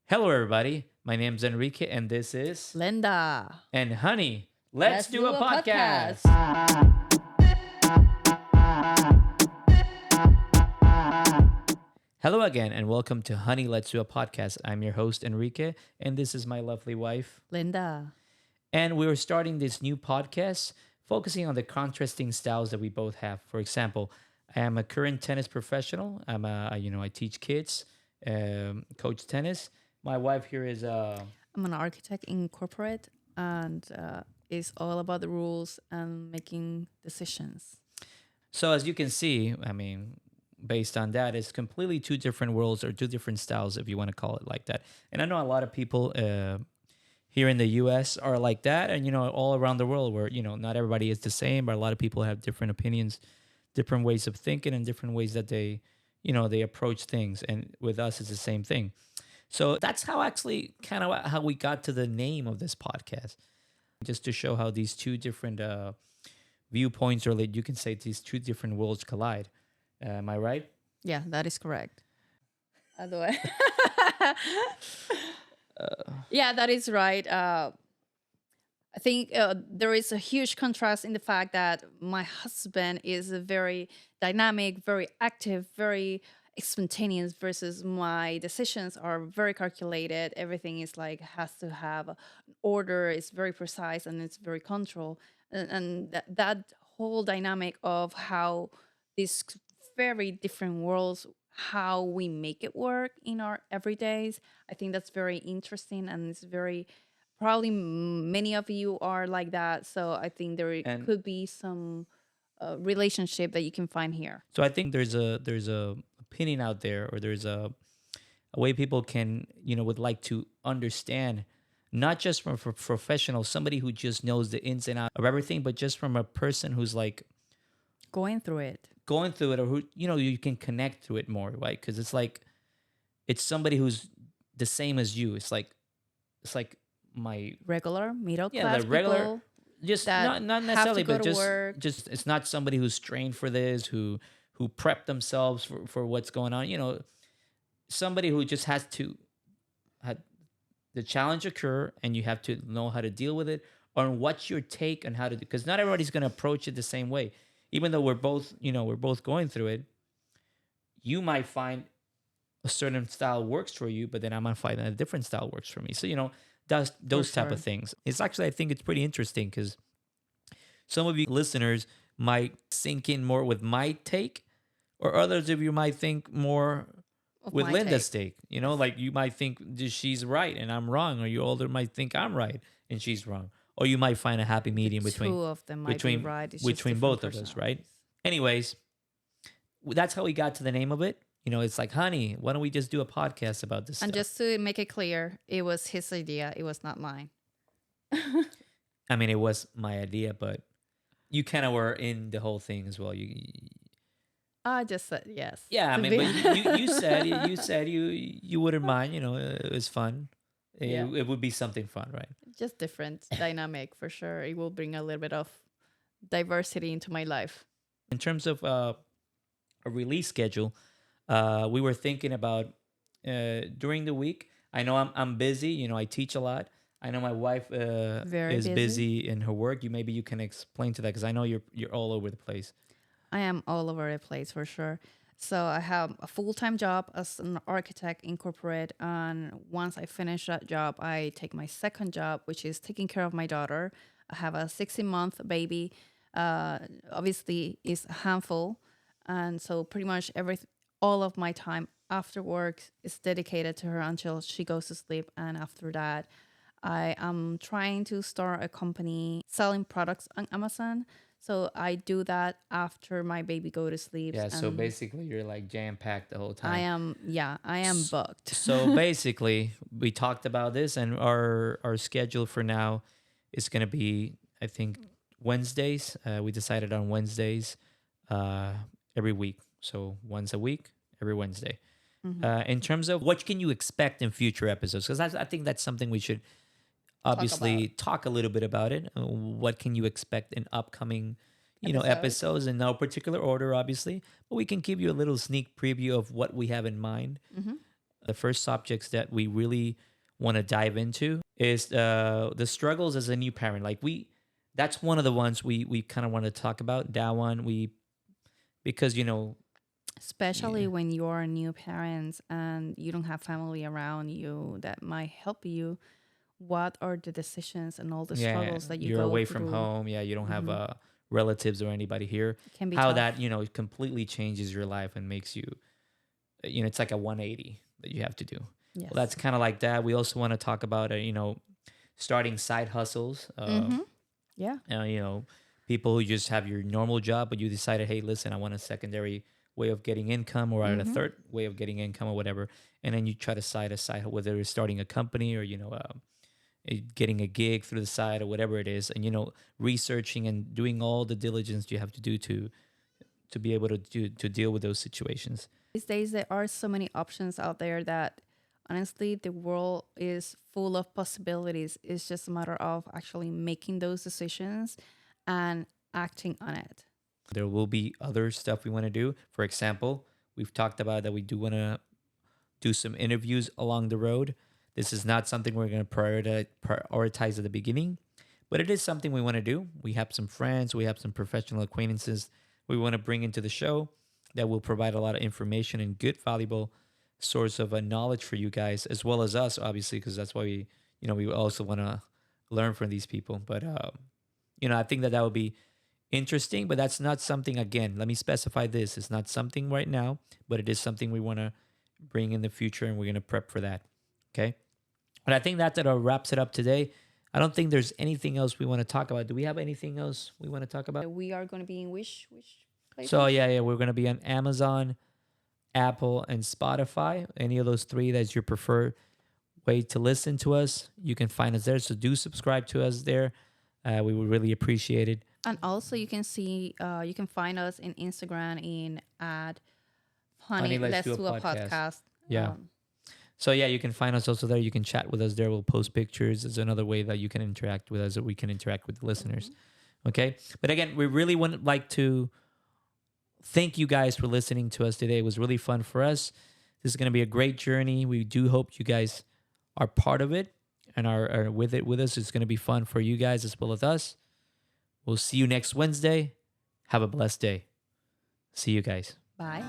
Hello, everybody. My name's Enrique, and this is. Linda. And honey, let's do a podcast. Hello again, and welcome to Honey, Let's Do a Podcast. I'm your host, Enrique, and this is my lovely wife. Linda. And we're starting this new podcast focusing on the contrasting styles that we both have. For example, I am a current tennis professional. I teach kids, coach tennis. My wife here is I'm an architect in corporate and it's all about the rules and making decisions. So as you can see, based on that, it's completely two different worlds or two different styles, if you want to call it like that. And I know a lot of people here in the U.S. are like that, and all around the world, where not everybody is the same, but a lot of people have different opinions, different ways of thinking, and different ways that they approach things. And with us, it's the same thing. So that's how actually kind of how we got to the name of this podcast, just to show how these two different viewpoints, or like you can say these two different worlds collide. Am I right? Yeah, that is correct. Otherwise, yeah, that is right. I think there is a huge contrast in the fact that my husband is a very dynamic, very active, very spontaneous versus my decisions are very calculated. Everything is like has to have an order, it's very precise and it's very controlled. And that whole dynamic of how these very different worlds, how we make it work in our everydays, I think that's very interesting and it's very probably many of you are like that. So I think there And could be some relationship that you can find here. so I think there's a opinion out there, or there's a way people can would like to understand, not just from a professional, somebody who just knows the ins and outs of everything, but just from a person who's like Going through it. going through it, or who you can connect to it more, right? Because it's somebody who's the same as you. It's like my Regular, middle yeah, class the regular, people just that not have necessarily, to go but to work. just it's not somebody who's trained for this, who prep themselves for what's going on. Somebody who just has to had the challenge occur, and you have to know how to deal with it, or what's your take on how to do, because not everybody's going to approach it the same way. Even though we're both going through it, you might find a certain style works for you, but then I might find that a different style works for me. So that's For those type sure. of things. It's actually, I think it's pretty interesting, because some of you listeners might sink in more with my take, or others of you might think more Of with my Linda's take. take. Like you might think she's right and I'm wrong, or you older might think I'm right and she's wrong, or you might find a happy The medium between two of them might be between right. It's just between different both of us, right? personalities. Anyways, that's how we got to the name of it. It's like, honey, why don't we just do a podcast about this And stuff? just to make it clear, it was his idea. It was not mine. It was my idea, but you kind of were in the whole thing as well. I just said yes. Yeah, to but be you said you wouldn't mind. It was fun. Yeah. It would be something fun, right? Just different dynamic for sure. It will bring a little bit of diversity into my life. In terms of a release schedule, we were thinking about during the week. I know I'm busy. I teach a lot. I know my wife Very is busy. busy in her work. Maybe you can explain to that, because I know you're all over the place. I am all over the place for sure. So I have a full-time job as an architect in corporate, and once I finish that job, I take my second job, which is taking care of my daughter. I have a 16-month baby. Obviously, is a handful, and so pretty much all of my time after work is dedicated to her until she goes to sleep, and after that, I am trying to start a company selling products on Amazon. So I do that after my baby go to sleep. Yeah. So And basically, you're like jam packed the whole time. I am S- booked. So basically, we talked about this, and our schedule for now is going to be, I think, Wednesdays. We decided on Wednesdays uh, every week. So once a week, every Wednesday. Mhm. In terms of what can you expect in future episodes, because I think that's something we should obviously talk a little bit about it. What can you expect in upcoming, Episodes. episodes, in no particular order, obviously, but we can give you a little sneak preview of what we have in mind. Mhm. The first subjects that we really want to dive into is the struggles as a new parent. Like that's one of the ones we kind of want to talk about. That one because Especially yeah, when you're a new parent and you don't have family around you that might help you. What are the decisions and all the yeah, struggles that you you're go away from through? home. Yeah, you don't have Hmm. relatives or anybody here. It can be How that tough. completely changes your life and makes you it's like a 180 that you have to do. Well, Yes. that's kind of like that. We also want to talk about starting side hustles. Mm-hmm. Yeah. You know, people who just have your normal job, but you decided, hey, listen, I want a secondary way of getting income, or a Mm-hmm. third way of getting income, or whatever. And then you try to side aside, whether it's starting a company or getting a gig through the side or whatever it is, and researching and doing all the diligence you have to do to be able to deal with those situations. These days, there are so many options out there that honestly, the world is full of possibilities. It's just a matter of actually making those decisions and acting on it. There will be other stuff we want to do. For example, we've talked about that we do want to do some interviews along the road. This is not something we're going to prioritize at the beginning, but it is something we want to do. We have some friends, we have some professional acquaintances we want to bring into the show that will provide a lot of information and good, valuable source of knowledge for you guys, as well as us, obviously, because that's why we also want to learn from these people. But I think that would be interesting, but that's not something, again, let me specify this. It's not something right now, but it is something we want to bring in the future, and we're going to prep for that. Okay. But I think that wraps it up today. I don't think there's anything else we want to talk about. Do we have anything else we want to talk about? We are going to be in which So, places? yeah, we're going to be on Amazon, Apple, and Spotify. Any of those three that's your preferred way to listen to us, you can find us there. So, do subscribe to us there. We would really appreciate it. And also, you can find us in Instagram in at Honey, Honey, let's do let's a do a podcast. podcast. Yeah. Um, So yeah, you can find us also there. You can chat with us there. We'll post pictures. It's another way that you can interact with us, or we can interact with the listeners. mhm. Okay. But again, we really would like to thank you guys for listening to us today. It was really fun for us. This is going to be a great journey. We do hope you guys are part of it and are with it with us. It's going to be fun for you guys as well as us. We'll see you next Wednesday. Have a blessed day. See you guys. Bye.